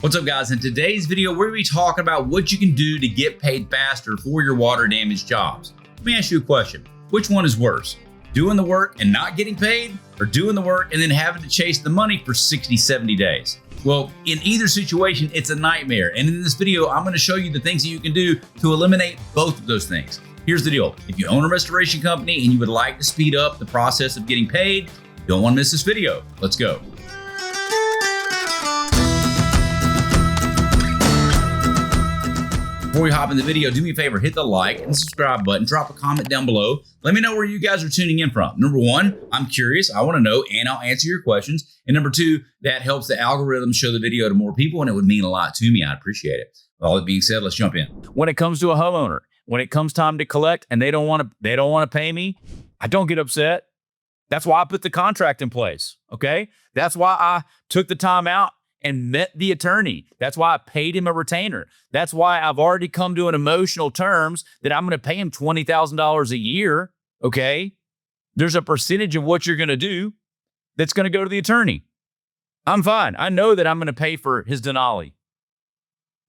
What's up, guys? In today's video, we're going to be talking about what you can do to get paid faster for your water damage jobs. Let me ask you a question. Which one is worse? Doing the work and not getting paid, or doing the work and then having to chase the money for 60, 70 days? Well, in either situation, it's a nightmare. And in this video, I'm going to show you the things that you can do to eliminate both of those things. Here's the deal. If you own a restoration company and you would like to speed up the process of getting paid, you don't want to miss this video. Let's go. Before we hop in the video, do me a favor, hit the like and subscribe button, drop a comment down below. Let me know where you guys are tuning in from. Number one, I'm curious, I want to know, and I'll answer your questions. And number two, that helps the algorithm show the video to more people, and it would mean a lot to me. I appreciate it. With all that being said, let's jump in. When it comes to a homeowner, when it comes time to collect and they don't want to pay me, I don't get upset. That's why I put the contract in place, okay? That's why I took the time out and met the attorney. That's why I paid him a retainer. That's why I've already come to an emotional terms that I'm going to pay him $20,000 a year, okay? There's a percentage of what you're going to do that's going to go to the attorney. I'm fine. I know that I'm going to pay for his Denali.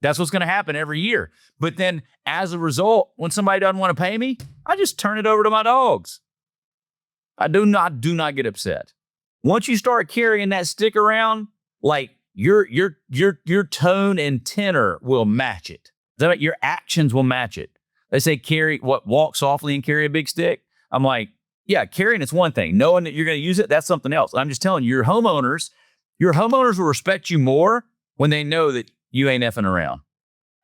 That's what's going to happen every year. But then as a result, when somebody doesn't want to pay me, I just turn it over to my dogs. I do not get upset. Once you start carrying that stick around, like, your tone and tenor will match it. Your actions will match it. They say walk softly and carry a big stick. I'm like, yeah, carrying is one thing. Knowing that you're going to use it, that's something else. I'm just telling you, your homeowners will respect you more when they know that you ain't effing around.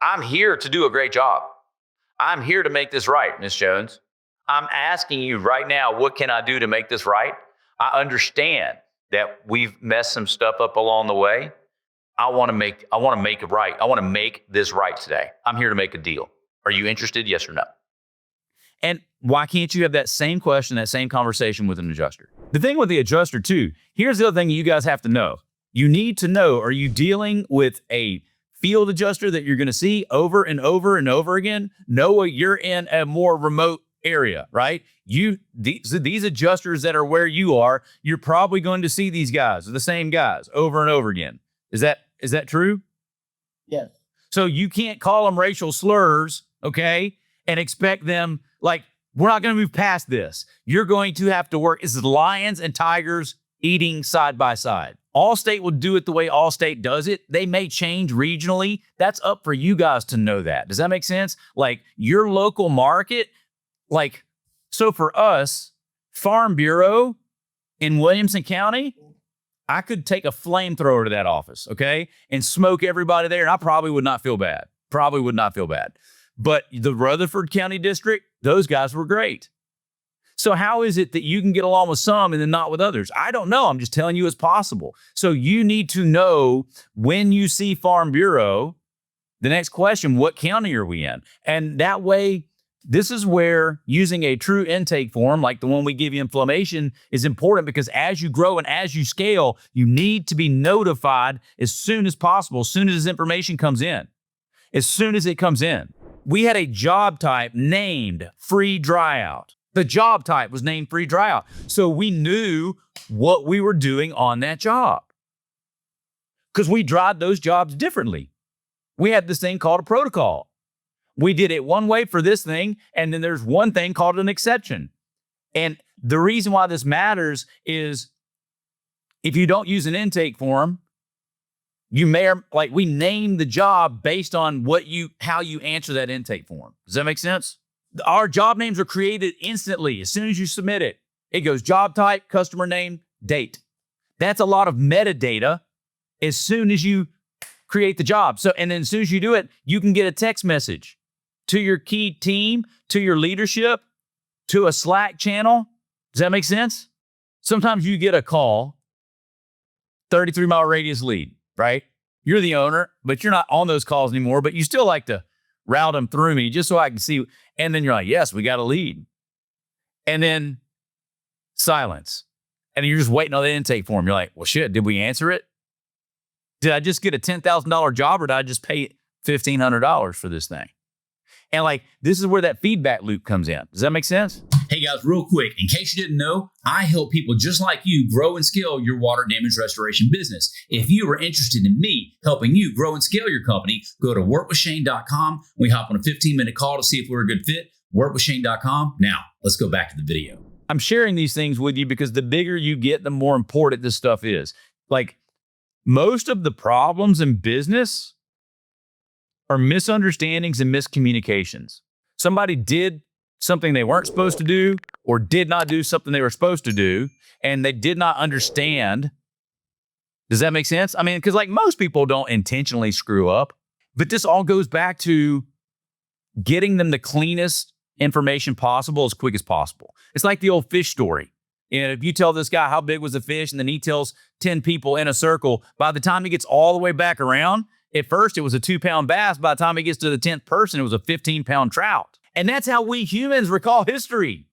I'm here to do a great job. I'm here to make this right, Miss Jones. I'm asking you right now, what can I do to make this right? I understand that we've messed some stuff up along the way. I want to make it right. I want to make this right today. I'm here to make a deal. Are you interested? Yes or no? And why can't you have that same question, that same conversation with an adjuster? The thing with the adjuster too, here's the other thing you guys have to know. You need to know, are you dealing with a field adjuster that you're going to see over and over and over again? No, you're in a more remote area, right? These adjusters that are where you are, you're probably going to see these guys, the same guys, over and over again. Is that true? Yes. So you can't call them racial slurs, okay, and expect them, like, we're not going to move past this. You're going to have to work. It's lions and tigers eating side by side. Allstate will do it the way Allstate does it. They may change regionally. That's up for you guys to know that. Does that make sense? Like, your local market, like, so for us, Farm Bureau in Williamson County, I could take a flamethrower to that office, okay, and smoke everybody there, and I probably would not feel bad. But the Rutherford County District, those guys were great. So how is it that you can get along with some and then not with others? I don't know. I'm just telling you it's possible. So you need to know when you see Farm Bureau, the next question, what county are we in? And that way, this is where using a true intake form, like the one we give you inflammation, is important, because as you grow and as you scale, you need to be notified as soon as possible, as soon as this information comes in. As soon as it comes in. We had a job type named free dryout. The job type was named free dryout. So we knew what we were doing on that job, because we dried those jobs differently. We had this thing called a protocol. We did it one way for this thing, and then there's one thing called an exception. And the reason why this matters is if you don't use an intake form, you may, we name the job based on how you answer that intake form. Does that make sense? Our job names are created instantly. As soon as you submit it, it goes job type, customer name, date. That's a lot of metadata as soon as you create the job. So, and then as soon as you do it, you can get a text message to your key team, to your leadership, to a Slack channel. Does that make sense? Sometimes you get a call, 33-mile radius lead, right? You're the owner, but you're not on those calls anymore, but you still like to route them through me just so I can see. And then you're like, yes, we got a lead. And then silence. And you're just waiting on the intake form. You're like, well, shit, did we answer it? Did I just get a $10,000 job, or did I just pay $1,500 for this thing? And this is where that feedback loop comes in. Does that make sense? Hey guys, real quick, in case you didn't know, I help people just like you grow and scale your water damage restoration business. If you are interested in me helping you grow and scale your company, go to workwithshane.com. We hop on a 15-minute call to see if we're a good fit. Workwithshane.com. Now, let's go back to the video. I'm sharing these things with you because the bigger you get, the more important this stuff is. Like, most of the problems in business are misunderstandings and miscommunications. Somebody did something they weren't supposed to do or did not do something they were supposed to do, and they did not understand. Does that make sense? I mean, because like most people don't intentionally screw up, but this all goes back to getting them the cleanest information possible as quick as possible. It's like the old fish story. And if you tell this guy how big was the fish, and then he tells 10 people in a circle, by the time he gets all the way back around, at first it was a 2-pound bass. By the time he gets to the 10th person, it was a 15-pound trout. And that's how we humans recall history.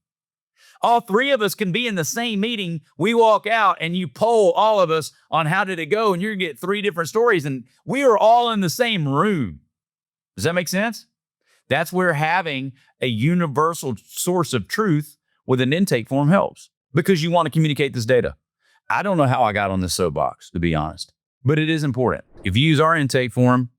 All three of us can be in the same meeting. We walk out and you poll all of us on how did it go, and you're gonna get 3 different stories, and we are all in the same room. Does that make sense? That's where having a universal source of truth with an intake form helps, because you want to communicate this data. I don't know how I got on this soapbox, to be honest, but it is important. If you use our intake form,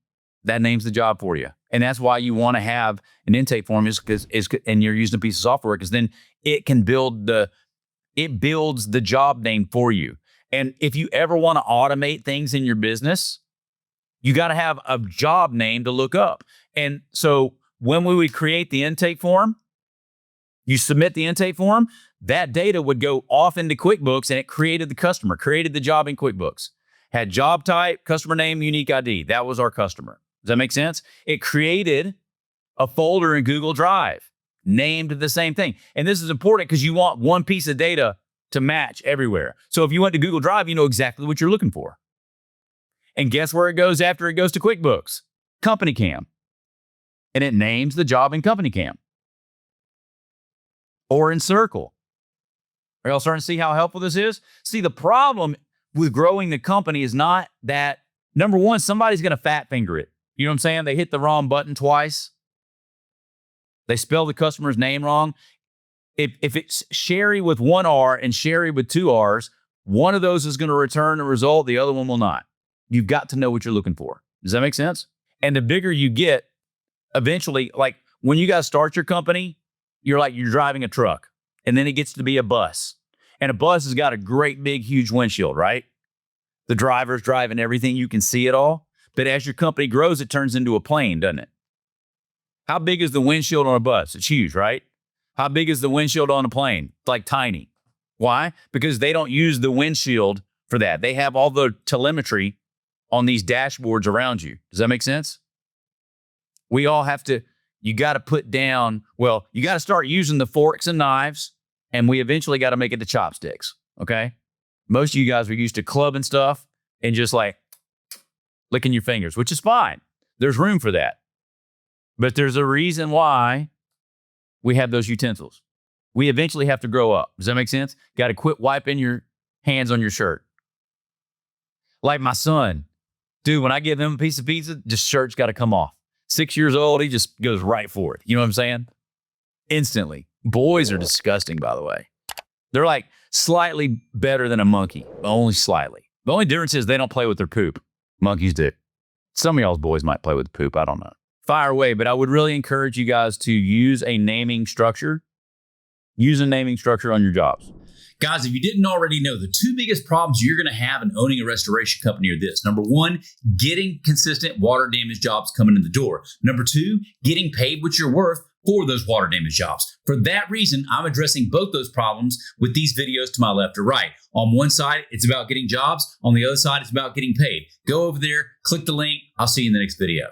that names the job for you. And that's why you want to have an intake form and you're using a piece of software, because then it can builds the job name for you. And if you ever want to automate things in your business, you got to have a job name to look up. And so when we would create the intake form, you submit the intake form, that data would go off into QuickBooks, and it created the customer, created the job in QuickBooks. Had job type, customer name, unique ID. That was our customer. Does that make sense? It created a folder in Google Drive, named the same thing. And this is important because you want one piece of data to match everywhere. So if you went to Google Drive, you know exactly what you're looking for. And guess where it goes after it goes to QuickBooks? Company Cam. And it names the job in Company Cam. Or in Circle. Are y'all starting to see how helpful this is? See, the problem with growing the company is not that, number one, somebody's going to fat finger it. You know what I'm saying? They hit the wrong button twice. They spell the customer's name wrong. If it's Sherry with 1 R and Sherry with 2 R's, one of those is going to return a result. The other one will not. You've got to know what you're looking for. Does that make sense? And the bigger you get, eventually, like when you guys start your company, you're driving a truck, and then it gets to be a bus. And a bus has got a great big huge windshield, right? The driver's driving everything. You can see it all. But as your company grows, it turns into a plane, doesn't it? How big is the windshield on a bus? It's huge, right? How big is the windshield on a plane? It's like tiny. Why? Because they don't use the windshield for that. They have all the telemetry on these dashboards around you. Does that make sense? We all have to, you got to put down, well, you got to start using the forks and knives, and we eventually got to make it to chopsticks, okay? Most of you guys are used to clubbing stuff and just like licking your fingers, which is fine. There's room for that. But there's a reason why we have those utensils. We eventually have to grow up. Does that make sense? Got to quit wiping your hands on your shirt. Like my son. Dude, when I give him a piece of pizza, just shirt's got to come off. 6 years old, he just goes right for it. You know what I'm saying? Instantly. Boys are disgusting, by the way. They're like slightly better than a monkey, but only slightly. The only difference is they don't play with their poop. Monkeys do. Some of y'all's boys might play with poop. I don't know. Fire away, but I would really encourage you guys to use a naming structure. Use a naming structure on your jobs. Guys, if you didn't already know, the 2 biggest problems you're going to have in owning a restoration company are this. Number 1, getting consistent water damage jobs coming in the door. Number 2, getting paid what you're worth for those water damage jobs. For that reason, I'm addressing both those problems with these videos to my left or right. On one side, it's about getting jobs. On the other side, it's about getting paid. Go over there, click the link. I'll see you in the next video.